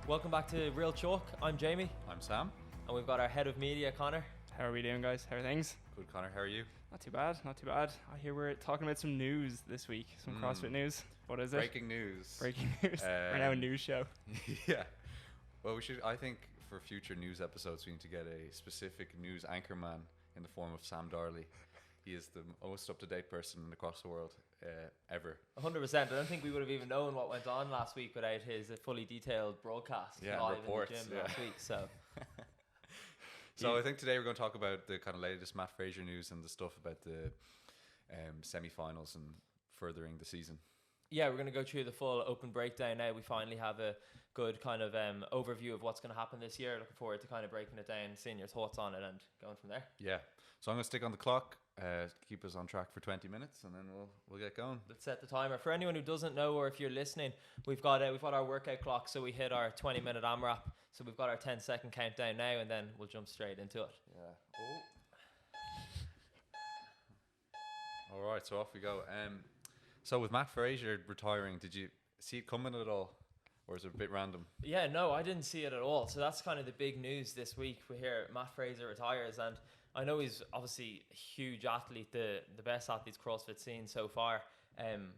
Welcome back to Real Chalk. I'm Jamie. I'm Sam. And we've got our head of media, Connor. How are we doing, guys? How are things? Good, Connor. How are you? Not too bad, not too bad. I hear we're talking about some news this week, some CrossFit news. What is it? Breaking news. Breaking news. We're now a news show. Yeah. Well, I think for future news episodes, we need to get a specific news anchorman in the form of Sam Darley. He is the most up-to-date person across the world ever. 100%. I don't think we would have even known what went on last week without his fully detailed broadcast live reports, in the gym last week. So I think today we're going to talk about the kind of latest Matt Fraser news and the stuff about the semi-finals and furthering the season. Yeah, we're going to go through the full open breakdown now. We finally have a good kind of overview of what's going to happen this year. Looking forward to kind of breaking it down, seeing your thoughts on it and going from there. Yeah. So I'm going to stick on the clock, keep us on track for 20 minutes, and then we'll get going. Let's set the timer. For anyone who doesn't know, or if you're listening, we've got our workout clock, so we hit our 20-minute AMRAP. So we've got our 10-second countdown now, and then we'll jump straight into it. Yeah. Oh. All right, so off we go. So with Matt Fraser retiring, did you see it coming at all? Or is it a bit random? Yeah, no, I didn't see it at all. So that's kind of the big news this week. We hear Matt Fraser retires, and I know he's obviously a huge athlete, the best athletes CrossFit seen so far,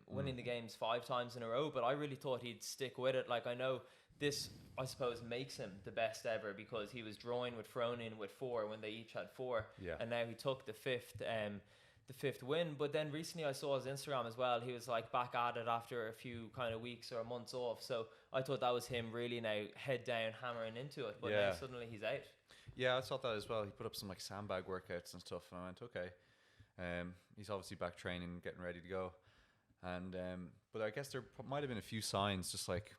winning the games 5 times in a row, but I really thought he'd stick with it. Like, I know this, I suppose, makes him the best ever because he was drawing with Fronin with 4 when they each had 4, and now he took the fifth win. But then recently I saw his Instagram as well. He was like back at it after a few kind of weeks or months off. So I thought that was him really now head down, hammering into it. But now suddenly he's out. Yeah, I thought that as well. He put up some like sandbag workouts and stuff, and I went, okay. He's obviously back training, getting ready to go. And but I guess there might have been a few signs, just like,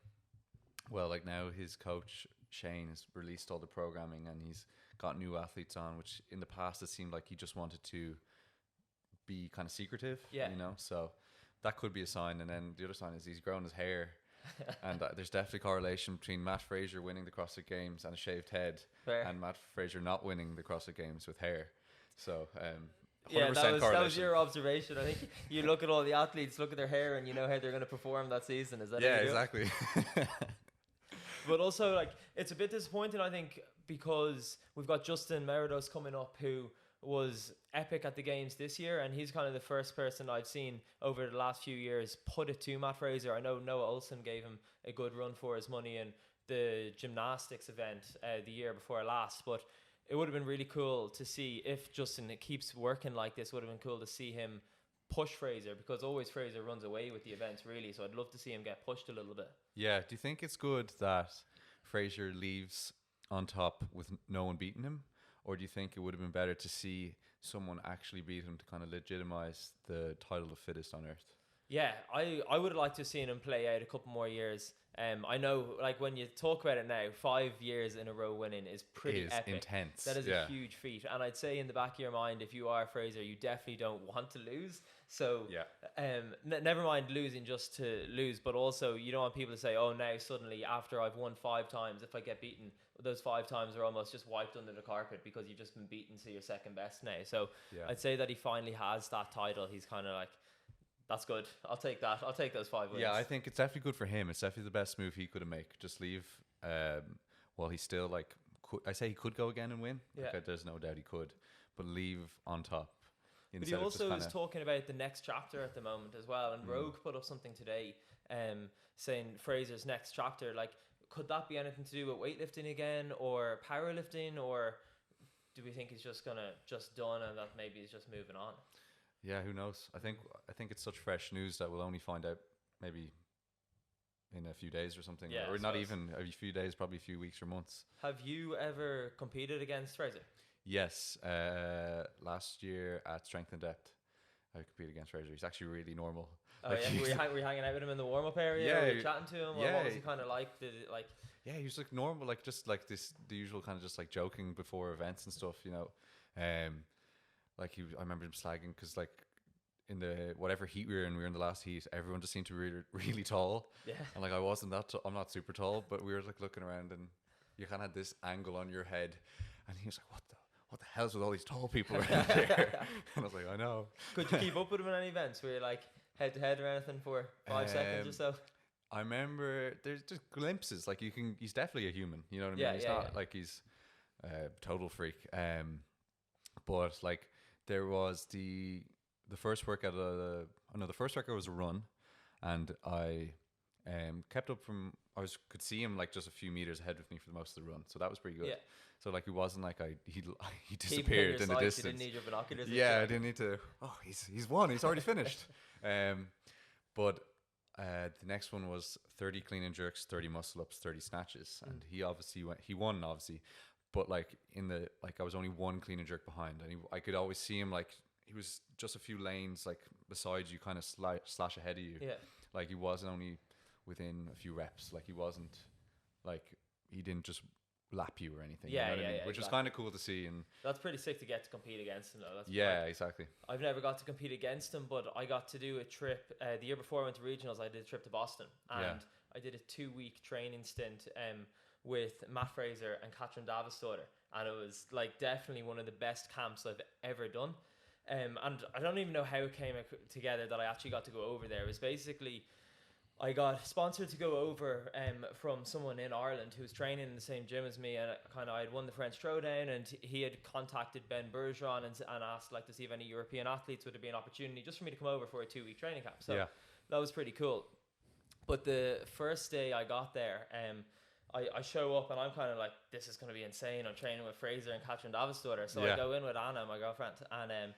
well, like now his coach Shane has released all the programming and he's got new athletes on, which in the past it seemed like he just wanted to be kind of secretive, you know, so that could be a sign. And then the other sign is he's grown his hair, and there's definitely correlation between Matt Fraser winning the CrossFit Games and a shaved head, and Matt Fraser not winning the CrossFit Games with hair. So 100% that was your observation. I think you look at all the athletes, look at their hair, and you know how they're going to perform that season. Is that exactly? But also, like, it's a bit disappointing, I think, because we've got Justin Meridos coming up, who was epic at the games this year, and he's kind of the first person I've seen over the last few years put it to Matt Fraser. I know Noah Olsen gave him a good run for his money in the gymnastics event the year before last, but it would have been really cool to see if Justin keeps working like this. Would have been cool to see him push Fraser, because always Fraser runs away with the events, really, so I'd love to see him get pushed a little bit. Yeah, do you think it's good that Fraser leaves on top with no one beating him? Or do you think it would have been better to see someone actually beat him to kind of legitimize the title of fittest on earth? Yeah, I would have liked to have seen him play out a couple more years. I know, like, when you talk about it now, 5 years in a row winning is pretty epic. Intense. That is a huge feat. And I'd say in the back of your mind, if you are Fraser, you definitely don't want to lose. So never mind losing just to lose, but also you don't want people to say, oh, now suddenly after I've won 5 times, if I get beaten, those 5 times are almost just wiped under the carpet because you've just been beaten to your second best now. So I'd say that he finally has that title. He's kind of like, that's good. I'll take that. I'll take those 5 wins. Yeah, I think it's definitely good for him. It's definitely the best move he could have made. Just leave while he's still like, I say he could go again and win. Yeah. Like, there's no doubt he could, but leave on top. But he also is talking about the next chapter at the moment as well. And Rogue put up something today saying Fraser's next chapter. Like, could that be anything to do with weightlifting again or powerlifting, or do we think he's just done and that maybe he's just moving on? Yeah, who knows? I think it's such fresh news that we'll only find out maybe in a few days or something. Yeah, or not even a few days, probably a few weeks or months. Have you ever competed against Fraser? Yes, last year at Strength and Depth, I competed against Fraser. He's actually really normal. Oh, like, yeah? Were you hanging out with him in the warm-up area? Yeah. Were you chatting to him? What was he kind of like? Yeah, he was like normal, like just like the usual kind of just like joking before events and stuff, you know. Like I remember him slagging because like in the whatever heat we were in the last heat, everyone just seemed to be really, really tall. Yeah. And like I wasn't I'm not super tall, but we were like looking around and you kind of had this angle on your head, and he was like, what the hell's with all these tall people around here? And I was like, I know. Could you keep up with him in any events? Were you like head to head or anything for 5 seconds or so? I remember there's just glimpses. Like he's definitely a human. You know what I mean? Yeah, He's yeah, not yeah. like he's total freak. But like there was the first workout. The first workout was a run, and I kept up from. Could see him like just a few meters ahead of me for most of the run, so that was pretty good. Yeah. So like it wasn't like he Keeping in disappeared your in the sights, distance. You didn't need your binoculars. Yeah, I didn't need to. Oh, he's won. He's already finished. But the next one was 30 clean and jerks, 30 muscle ups, 30 snatches, and he won obviously. But like I was only one clean and jerk behind, and I could always see him like he was just a few lanes like beside you, kind of slash ahead of you. Yeah. Like he wasn't only within a few reps. Like he wasn't like he didn't just lap you or anything. Yeah, you know what I mean? yeah, Which was exactly. kind of cool to see. And That's pretty sick to get to compete against him, though. That's exactly. I've never got to compete against him, but I got to do a trip the year before I went to regionals. I did a trip to Boston, and I did a 2-week training stint with Matt Fraser and Catherine Davis' daughter, and it was like definitely one of the best camps I've ever done. And I don't even know how it came together that I actually got to go over there. It was basically I got sponsored to go over from someone in Ireland who was training in the same gym as me, and I had won the French Throwdown, and he had contacted Ben Bergeron and asked like to see if any European athletes would there be an opportunity just for me to come over for a 2-week training camp. So that was pretty cool. But the first day I got there, I show up and I'm kind of like, this is going to be insane. I'm training with Fraser and Catherine Davis' daughter. So I go in with Anna, my girlfriend, and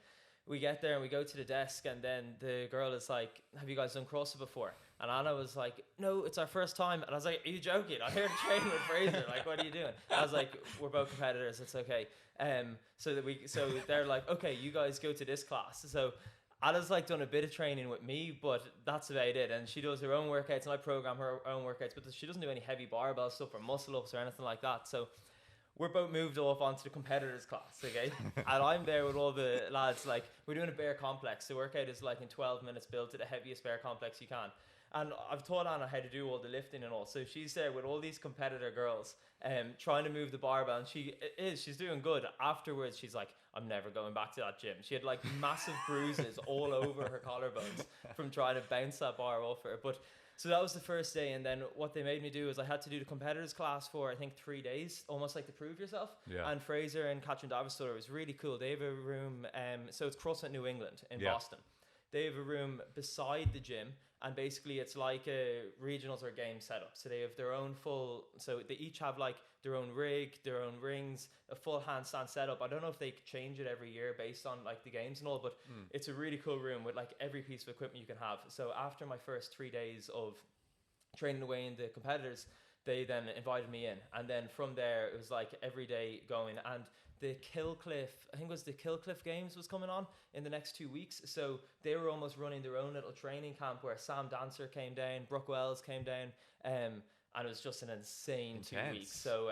we get there and we go to the desk, and then the girl is like, have you guys done CrossFit before? And Anna was like, no, it's our first time. And I was like, are you joking? I'm here to train with Fraser. Like, what are you doing? I was like, we're both competitors. It's okay. So they're like, okay, you guys go to this class. So Anna's like done a bit of training with me, but that's about it. And she does her own workouts, and I program her own workouts, but she doesn't do any heavy barbell stuff or muscle ups or anything like that. So we're both moved off onto the competitors class, okay? And I'm there with all the lads, like, we're doing a bear complex. The workout is like in 12 minutes build to the heaviest bear complex you can. And I've taught Anna how to do all the lifting and all. So she's there with all these competitor girls trying to move the barbell. And she's doing good. Afterwards, she's like, I'm never going back to that gym. She had like massive bruises all over her collarbones from trying to bounce that bar off her. But so that was the first day, and then what they made me do is I had to do the competitors class for I think 3 days, almost like to prove yourself. Yeah. And Fraser and Catherine Davis' daughter was really cool. They have a room, so it's CrossFit New England in Boston. They have a room beside the gym, and basically it's like a regionals or game setup. So they have their own so they each have like their own rig, their own rings, a full handstand setup. I don't know if they change it every year based on like the games and all, but it's a really cool room with like every piece of equipment you can have. So after my first 3 days of training away in the competitors, they then invited me in, and then from there it was like every day going. And the Killcliff Games was coming on in the next 2 weeks, so they were almost running their own little training camp where Sam Dancer came down, Brooke Wells came down, and it was just an insane 2 weeks. So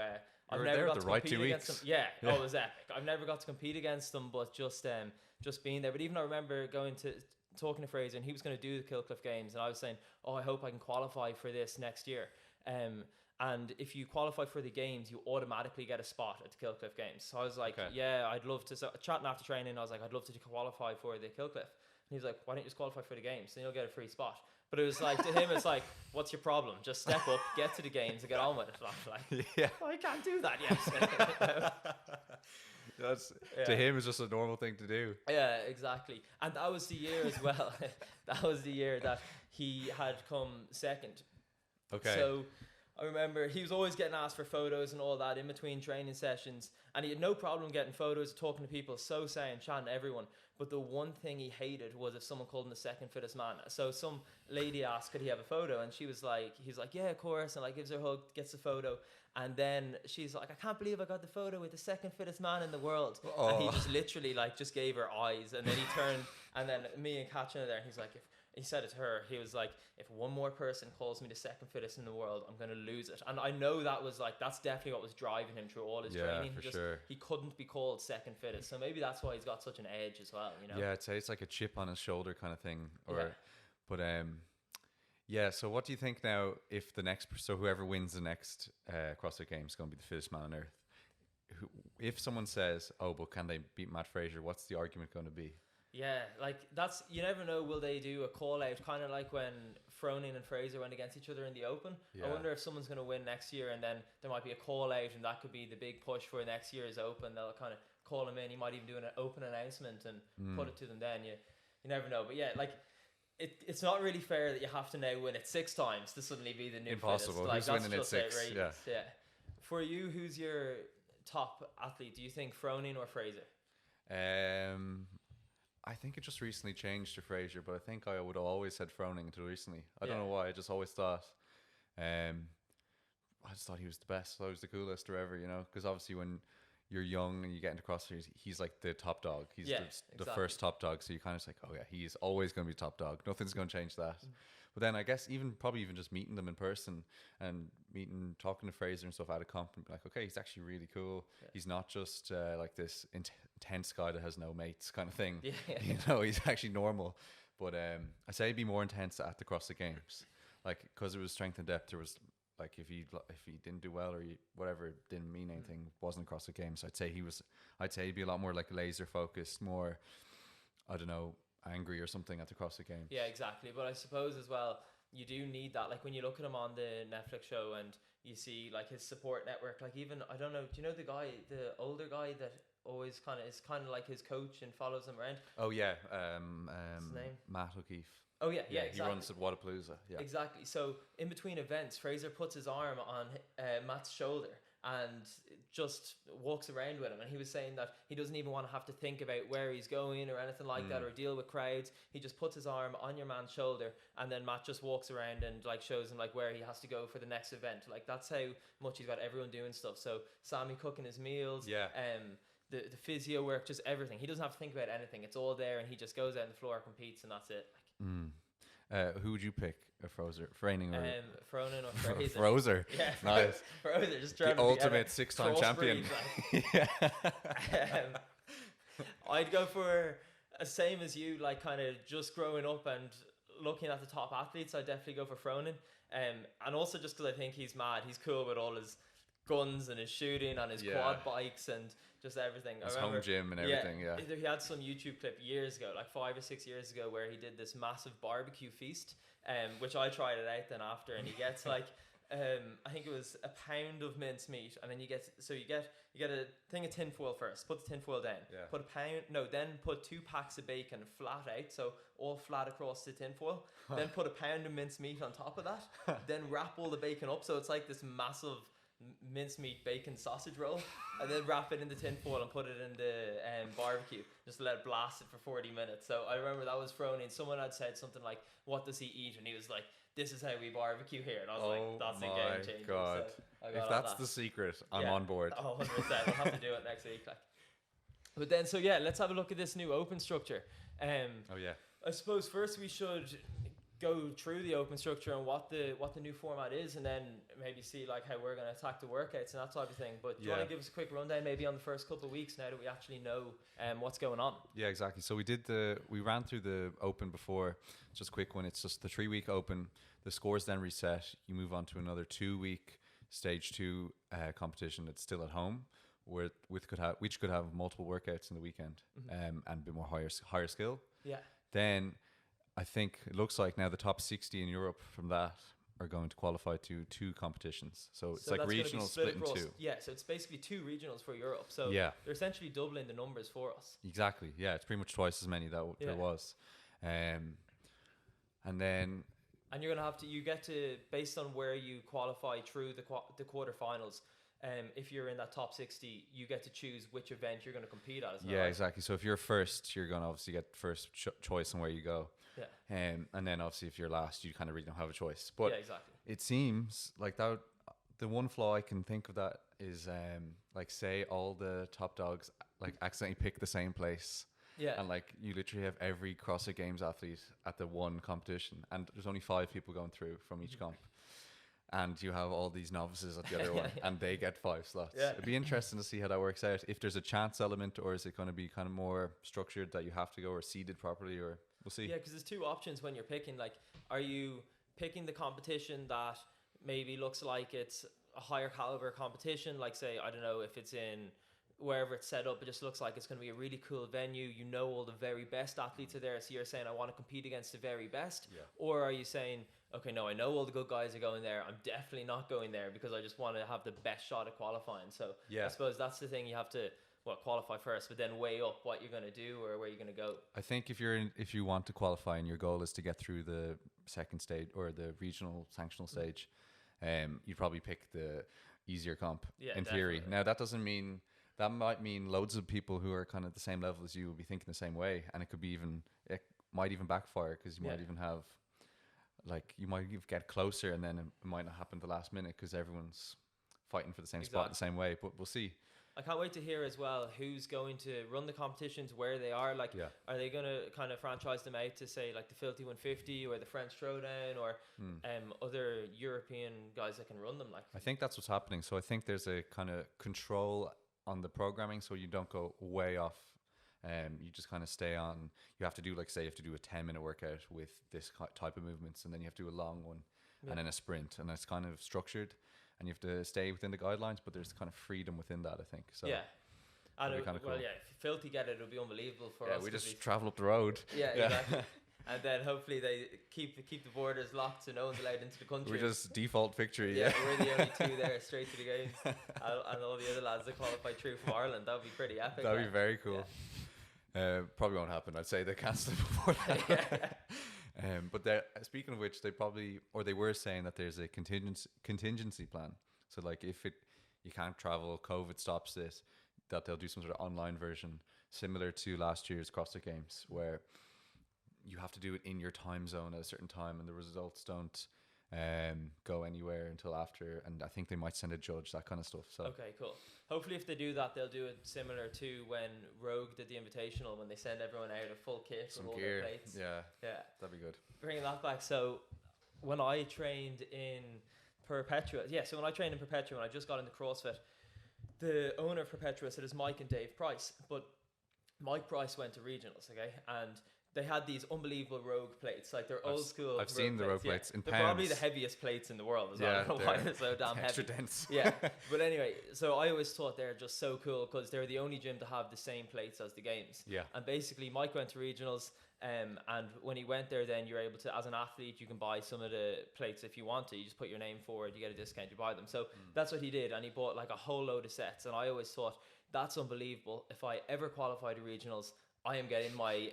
I've never got to compete against them. Yeah, it was epic. I've never got to compete against them, but just being there. But even I remember talking to Fraser, and he was going to do the Killcliff Games, and I was saying, I hope I can qualify for this next year. And if you qualify for the games, you automatically get a spot at the Killcliff Games. So I was like, yeah, I'd love to. So chatting after training, I was like, I'd love to qualify for the Killcliff. And he was like, why don't you just qualify for the games? Then you'll get a free spot. But it was like, to him, it's like, what's your problem? Just step up, get to the games, and get on with it. And I'm like, I can't do that yet. To him, it's just a normal thing to do. Yeah, exactly. And that was the year as well. That was the year that he had come second. Okay. So I remember he was always getting asked for photos and all that in between training sessions, and he had no problem getting photos, talking to people, so saying, chatting to everyone. But the one thing he hated was if someone called him the second fittest man. So some lady asked, could he have a photo? And he's like, yeah, of course. And like gives her a hug, gets a photo. And then she's like, I can't believe I got the photo with the second fittest man in the world. Oh. And he just literally like just gave her eyes. And then he turned, and then me and Katrin are there. And he's like, he said it to her, he was like, if one more person calls me the second fittest in the world, I'm going to lose it. And I know that was like, that's definitely what was driving him through all his training. He couldn't be called second fittest. So maybe that's why he's got such an edge as well, you know? Yeah, I'd say it's like a chip on his shoulder kind of thing. So what do you think now if whoever wins the next CrossFit Games is going to be the fittest man on earth? If someone says, but can they beat Matt Fraser, what's the argument going to be? Yeah, like that's, you never know, will they do a call out, kind of like when Froning and Fraser went against each other in the Open. Yeah. I wonder if someone's going to win next year, and then there might be a call out, and that could be the big push for next year's Open. They'll kind of call him in. He might even do an Open announcement and put it to them then. You never know. But yeah, like it's not really fair that you have to now win it 6 times to suddenly be the new Impossible. fittest. Like, Who's that's winning it just 6? outrageous. Yeah. For you, who's your top athlete? Do you think Froning or Fraser? I think it just recently changed to Fraser, but I think I would have always said Froning until recently. I don't know why. I just always thought, I just thought he was the best. I was the coolest or ever, because obviously when you're young and you get into CrossFit, he's like the top dog. He's the first top dog. So you kind of just like, oh yeah, he's always going to be top dog. Nothing's going to change that. But then I guess probably even just meeting them in person and talking to Fraser and stuff at a comp, and be like, okay, he's actually really cool. Yeah. He's not just like this intense guy that has no mates kind of thing. Yeah. He's actually normal. But I say he'd be more intense at the CrossFit Games, like because it was strength and depth. There was like if he didn't do well or whatever, it didn't mean anything. Wasn't CrossFit Games. I'd say he'd be a lot more like laser focused, more, I don't know, angry or something at the CrossFit Games. Yeah, exactly. But I suppose as well, you do need that. Like when you look at him on the Netflix show and you see like his support network, like even, I don't know, do you know the older guy that always is kind of like his coach and follows him around? Oh yeah, what's his name? Matt O'Keefe. Oh yeah, exactly. He runs at Wadapalooza. Yeah, exactly. So in between events, Fraser puts his arm on Matt's shoulder and just walks around with him, and he was saying that he doesn't even want to have to think about where he's going or anything like that, or deal with crowds. He just puts his arm on your man's shoulder, and then Matt just walks around and like shows him like where he has to go for the next event. Like that's how much he's got everyone doing stuff. So Sammy cooking his meals, the physio work, just everything. He doesn't have to think about anything. It's all there, and he just goes out on the floor, competes, and that's it. Who would you pick? Froning or Froning or Fraser? Fraser. Yeah, nice. Fraser, just the ultimate 6-time champion. Like. Yeah. I'd go for a same as you, like kind of just growing up and looking at the top athletes. I'd definitely go for Froning, and also just because I think he's mad. He's cool with all his guns and his shooting and his quad bikes and just everything. His home gym and everything. Yeah. He had some YouTube clip years ago, like 5 or 6 years ago, where he did this massive barbecue feast, which I tried it out then after, and he gets like I think it was a pound of mince meat, and then you get a thing of tinfoil first. Put the tinfoil down. Yeah. Then put 2 packs of bacon flat out, so all flat across the tinfoil. Then put a pound of mince meat on top of that. Then wrap all the bacon up, so it's like this massive mincemeat bacon sausage roll, and then wrap it in the tinfoil and put it in the barbecue, just let it blast it for 40 minutes. So I remember that was Froning. Someone had said something like, what does he eat? And he was like, this is how we barbecue here. And I was like, that's a game changer. God. So if that's the secret, I'm on board. 100%. We'll have to do it next week. Like. But then, so yeah, let's have a look at this new open structure. I suppose first we should go through the open structure and what the new format is, and then maybe see like how we're going to attack the workouts and that type of thing. But do you want to give us a quick rundown maybe on the first couple of weeks now that we actually know what's going on? Yeah, exactly. So we ran through the open before. Just a quick one. It's just the 3-week open. The scores then reset. You move on to another 2-week stage 2 competition that's still at home, which could have multiple workouts in the weekend, and a bit more higher skill. Yeah. Then I think it looks like now the top 60 in Europe from that are going to qualify to 2 competitions. So it's like regional split in 2. Yeah, so it's basically 2 regionals for Europe. So they're essentially doubling the numbers for us. Exactly. Yeah, it's pretty much twice as many that there was. And then... And you're going to get to, based on where you qualify through the quarterfinals, if you're in that top 60, you get to choose which event you're going to compete at. Yeah, right? Exactly. So if you're first, you're going to obviously get first choice on where you go. Yeah. And then obviously if you're last, you kind of really don't have a choice. But yeah, exactly. It seems like that. The one flaw I can think of that is like say all the top dogs like accidentally pick the same place. Yeah. And like you literally have every CrossFit Games athlete at the one competition, and there's only 5 people going through from each comp. And you have all these novices at the other one, and they get 5 slots. Yeah. It'd be interesting to see how that works out. If there's a chance element, or is it going to be kind of more structured that you have to go or seeded properly, or we'll see. Yeah, because there's 2 options when you're picking. Like, are you picking the competition that maybe looks like it's a higher caliber competition? Like, say, I don't know, if it's in wherever it's set up, it just looks like it's going to be a really cool venue. You know, all the very best athletes are there. So you're saying, I want to compete against the very best. Yeah. Or are you saying, okay, no, I know all the good guys are going there. I'm definitely not going there because I just want to have the best shot at qualifying. So I suppose that's the thing. You have to, qualify first, but then weigh up what you're going to do or where you're going to go. I think if you want to qualify and your goal is to get through the second stage or the regional sanctional stage, you'd probably pick the easier comp in theory. Now that might mean loads of people who are kind of the same level as you will be thinking the same way, and it might even backfire because you might even have, like, you might even get closer and then it might not happen at the last minute because everyone's fighting for the same spot the same way, but we'll see. I can't wait to hear as well who's going to run the competitions, where they are. Like, are they going to kind of franchise them out to say like the Filthy 150 or the French Throwdown or other European guys that can run them? Like, I think that's what's happening. So I think there's a kind of control on the programming, so you don't go way off. You just kind of stay on. You have to do, like, say you have to do a 10-minute workout with this type of movements, and then you have to do a long one and then a sprint, and it's kind of structured. And you have to stay within the guidelines, but there's kind of freedom within that, I think. So and kind of cool. Well, if Filthy get it, it'll be unbelievable for us. We just travel up the road. Exactly. And then hopefully they keep the borders locked so no one's allowed into the country. We're just default victory. We're the only two there straight to the games, and all the other lads that qualify through from Ireland. That would be pretty epic. That would be very cool. Probably won't happen. I'd say they cancel it before that. But speaking of which, they were saying that there's a contingency plan. So like if you can't travel, COVID stops this, that they'll do some sort of online version similar to last year's CrossFit Games, where you have to do it in your time zone at a certain time, and the results don't go anywhere until after. And I think they might send a judge, that kind of stuff. So okay, cool. Hopefully, if they do that, they'll do it similar to when Rogue did the Invitational, when they send everyone out a full kit some with all gear. their plates. Yeah, that'd be good. Bringing that back. So when I trained in Perpetua, when I just got into CrossFit, the owner of Perpetua said it's Mike and Dave Price, but Mike Price went to regionals, okay, and they had these unbelievable Rogue plates, like they're old school. I've seen the Rogue plates in they're pounds. Probably the heaviest plates in the world as well. I don't know why they're so damn extra heavy. dense. But anyway, so I always thought they're just so cool because they're the only gym to have the same plates as the games. And basically, Mike went to regionals, and when he went there, then you're able to, as an athlete, you can buy some of the plates if you want to. You just put your name forward, you get a discount, you buy them. So that's what he did, and he bought like a whole load of sets. And I always thought, that's unbelievable. If I ever qualify to regionals, I am getting my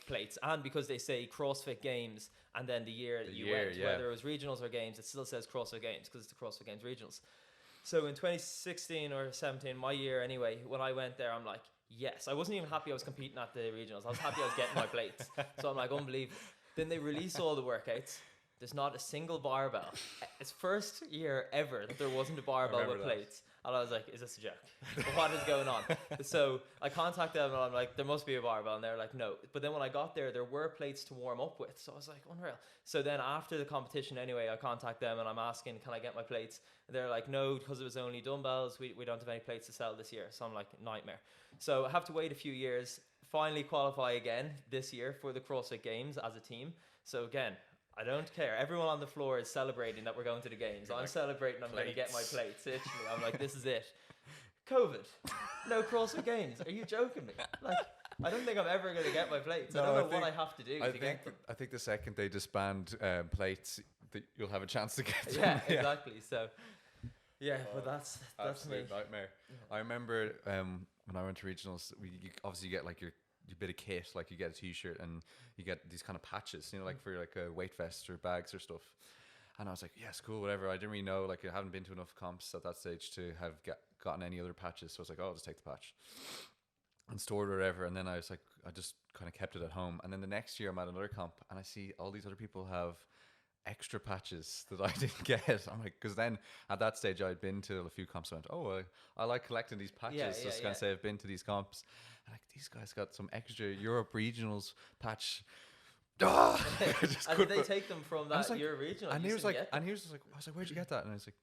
plates. And because they say CrossFit Games and then the year that you went, whether it was regionals or games, it still says CrossFit Games because it's the CrossFit Games regionals. So in 2016 or 17, my year anyway, when I went there, I'm like, yes. I wasn't even happy I was competing at the regionals. I was happy I was getting my plates. So I'm like, unbelievable. Then they release all the workouts. There's not a single barbell. It's first year ever that there wasn't a barbell with plates. And I was like, is this a joke? What is going on? So I contacted them and I'm like, there must be a barbell. And they're like, no. But then when I got there were plates to warm up with. So I was like, unreal. So then after the competition anyway, I contact them and I'm asking, can I get my plates? And they're like, no, because it was only dumbbells. We don't have any plates to sell this year. So I'm like, nightmare. So I have to wait a few years, finally qualify again this year for the CrossFit Games as a team. So again, I don't care. Everyone on the floor is celebrating that we're going to the games. I'm celebrating I'm going to get my plates. Literally, I'm like, this is it. COVID. No CrossFit Games. Are you joking me? Like, I don't think I'm ever going to get my plates. I don't know what I have to do to get them. I think the second they disband plates, you'll have a chance to get them. Yeah, exactly. So, but that's me. Nightmare. Yeah. I remember when I went to regionals, you obviously get like your bit of kit, like you get a t-shirt and you get these kind of patches, like for like a weight vest or bags or stuff. And I was like, yes, cool, whatever. I didn't really know, like I haven't been to enough comps at that stage to have gotten any other patches. So I was like, oh, I'll just take the patch and store it or whatever. And then I was like, I just kind of kept it at home. And then the next year I'm at another comp and I see all these other people have extra patches that I didn't get. I'm like, because then at that stage I'd been to a few comps and I went, I like collecting these patches. So I was going to say I've been to these comps. And like, these guys got some extra Europe Regionals patch. And did they take them from that Europe Regional? And he was like, I was like, where'd you get that? And I was like,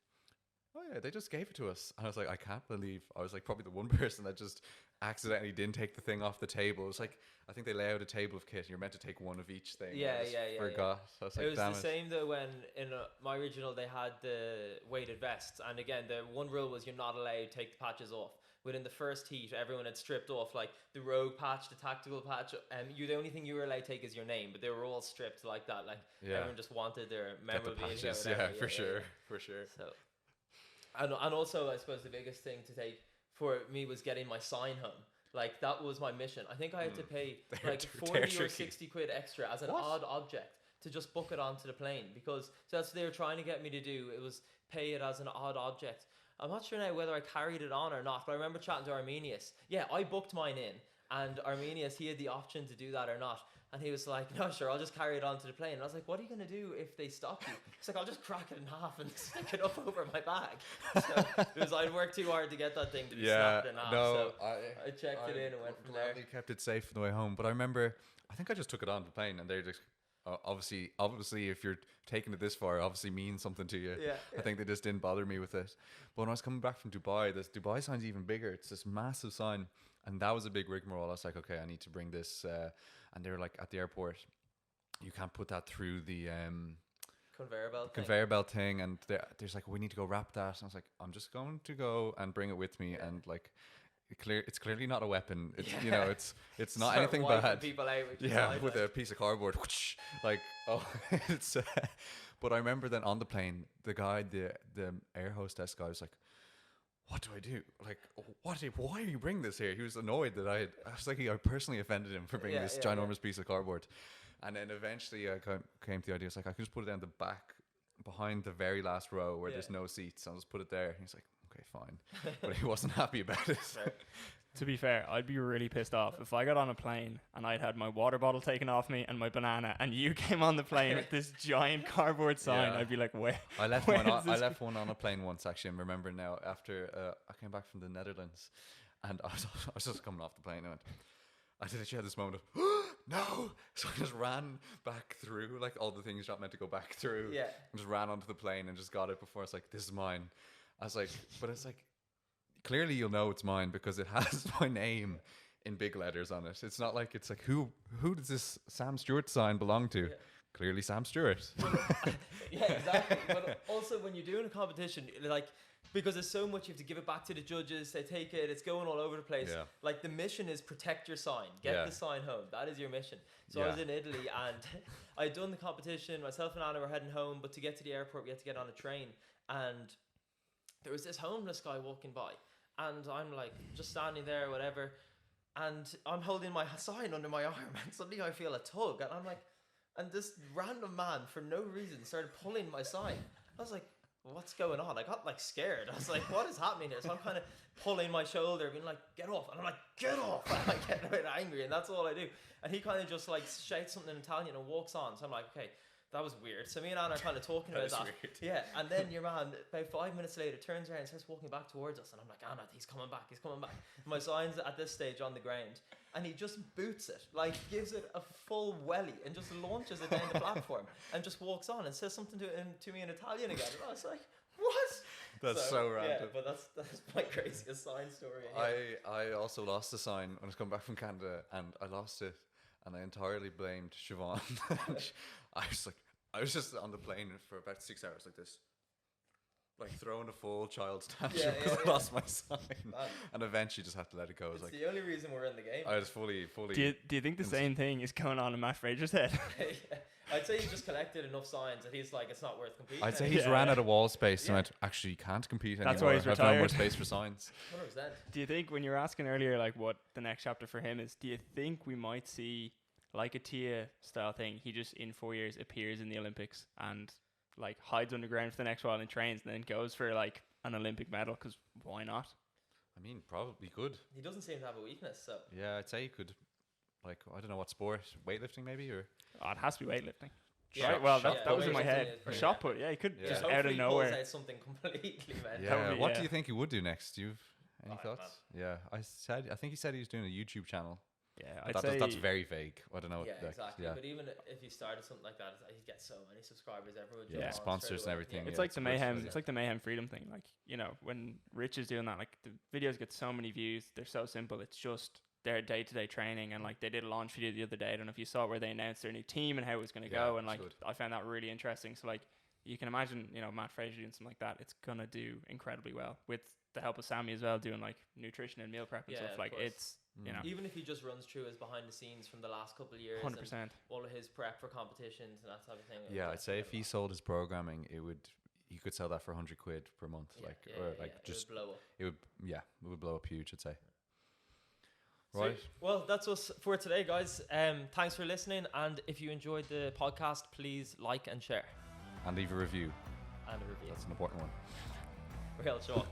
oh yeah, they just gave it to us. And I was like, I can't believe I was like probably the one person that just accidentally didn't take the thing off the table. It was like, I think they lay out a table of kit and you're meant to take one of each thing. I forgot. So I was like, it was the same though when in my regional they had the weighted vests, and again the one rule was you're not allowed to take the patches off. within the first heat, everyone had stripped off like the rogue patch, the tactical patch. You, the only thing you were allowed to take is your name, but they were all stripped like that. Like everyone just wanted their Get the memorabilia. patches, for sure. So, and also I suppose the biggest thing to take for me was getting my sign home. Like that was my mission. I think I had to pay like 40 or 60 quid extra as an odd object to just book it onto the plane, because that's what they were trying to get me to do. It was pay it as an odd object. I'm not sure now whether I carried it on or not, but I remember chatting to Arminius. Yeah, I booked mine in, and Arminius, he had the option to do that or not. And he was like, no, sure, I'll just carry it onto the plane. And I was like, what are you going to do if they stop you? He's like, I'll just crack it in half and stick it up over my bag. So it was, I'd worked too hard to get that thing to be snapped in half. So I checked it in and went from there. You kept it safe on the way home. But I remember, I think I just took it on the plane, and they're just, obviously, if you're taking it this far, obviously means something to you. I think they just didn't bother me with it. But when I was coming back from Dubai, this Dubai sign's even bigger. It's this massive sign. And that was a big rigmarole. I was like, okay, I need to bring this. And they were like, at the airport, you can't put that through the conveyor belt thing. And there's like, we need to go wrap that. And I was like, I'm just going to go and bring it with me. And like, it's clearly not a weapon. It's you know, it's not anything bad. People out with a piece of cardboard. Like, it's. But I remember then on the plane, the guy, the air hostess guy was like, what do I do? Like, why are you bringing this here? He was annoyed that I was like, I personally offended him for bringing this ginormous piece of cardboard. And then eventually I came to the idea, it's like, I could just put it down the back behind the very last row where there's no seats. I'll just put it there. He's like, okay, fine. But he wasn't happy about it. To be fair, I'd be really pissed off if I got on a plane and I'd had my water bottle taken off me and my banana, and you came on the plane with this giant cardboard sign. I'd be like, where? I left one on a plane once, actually. I'm remembering now, after I came back from the Netherlands, and I was just coming off the plane, and I did actually have this moment of no, so I just ran back through like all the things you're not meant to go back through. And just ran onto the plane and just got it before. I was like, this is mine. I was like, but it's like, clearly you'll know it's mine because it has my name in big letters on it. It's not like it's like, who does this Sam Stewart sign belong to? Clearly Sam Stewart. Exactly. But also when you're doing a competition, like, because there's so much, you have to give it back to the judges, they take it, it's going all over the place. Like, the mission is protect your sign, get the sign home. That is your mission. So I was in Italy, and I had done the competition. Myself and Anna were heading home, but to get to the airport we had to get on a train, and there was this homeless guy walking by. And I'm like just standing there, whatever, and I'm holding my sign under my arm, and suddenly I feel a tug, and I'm like, and this random man for no reason started pulling my sign. I was like, what's going on? I got like scared. I was like, what is happening here? So I'm kind of pulling my shoulder, being like, get off, and I'm like, get off, and I get a bit angry, and that's all I do. And he kind of just like shouts something in Italian and walks on. So I'm like, okay, that was weird. So me and Anna are kind of talking about that. Weird. Yeah, and then your man, about 5 minutes later, turns around and starts walking back towards us. And I'm like, Anna, he's coming back. My sign's at this stage on the ground. And he just boots it, like gives it a full welly and just launches it down the platform and just walks on and says something to me in Italian again. And I was like, what? That's so random. Yeah, but that's my craziest sign story. I also lost a sign when I was coming back from Canada, and I lost it. And I entirely blamed Siobhan. I was just on the plane for about 6 hours like this, like throwing a full child's tantrum because I lost my sign. And eventually just had to let it go. It's the only reason we're in the game. I was fully. Do you think the same thing is going on in Matt Fraser's head? I'd say he just collected enough signs that he's like, it's not worth competing. I'd say he's ran out of wall space and went, actually, you can't compete anymore. That's why he's retired. I have no more space for signs. 100%. Do you think, when you were asking earlier, like what the next chapter for him is, do you think we might see like a Tia style thing? He just in 4 years appears in the Olympics and like hides underground for the next while and trains, and then goes for like an Olympic medal, because why not? I mean, probably could. He doesn't seem to have a weakness, so yeah, I'd say he could. Like, I don't know what sport, weightlifting maybe, or it has to be weightlifting. Yeah. Right, well, that was in my head. Shot put, he could just out of nowhere. Pulls out something completely mental. Yeah, what do you think he would do next? You've any thoughts? Yeah, I think he said he was doing a YouTube channel. Yeah, that's very vague. I don't know. Yeah, exactly. Yeah. But even if he started something like that, he'd get so many subscribers. Everyone jump on sponsors and everything. It's like the mayhem. It's like the mayhem freedom thing. Like, you know, when Rich is doing that, like the videos get so many views. They're so simple. It's just their day-to-day training, and like they did a launch video the other day. I don't know if you saw it, where they announced their new team and how it was going to go, and like I found that really interesting. So like, you can imagine, you know, Matt Fraser doing something like that. It's gonna do incredibly well with the help of Sammy as well, doing like nutrition and meal prep and stuff. Like it's, you know, even if he just runs through his behind the scenes from the last couple of years, 100%, and all of his prep for competitions and that type of thing. Yeah, I'd say if he sold his programming, he could sell that for £100 per month. Just it would blow up. It would blow up huge, I'd say. Right. Sweet. Well, that's us for today, guys. Thanks for listening, and if you enjoyed the podcast, please like and share. And leave a review. And a review. That's an important one. Real talk.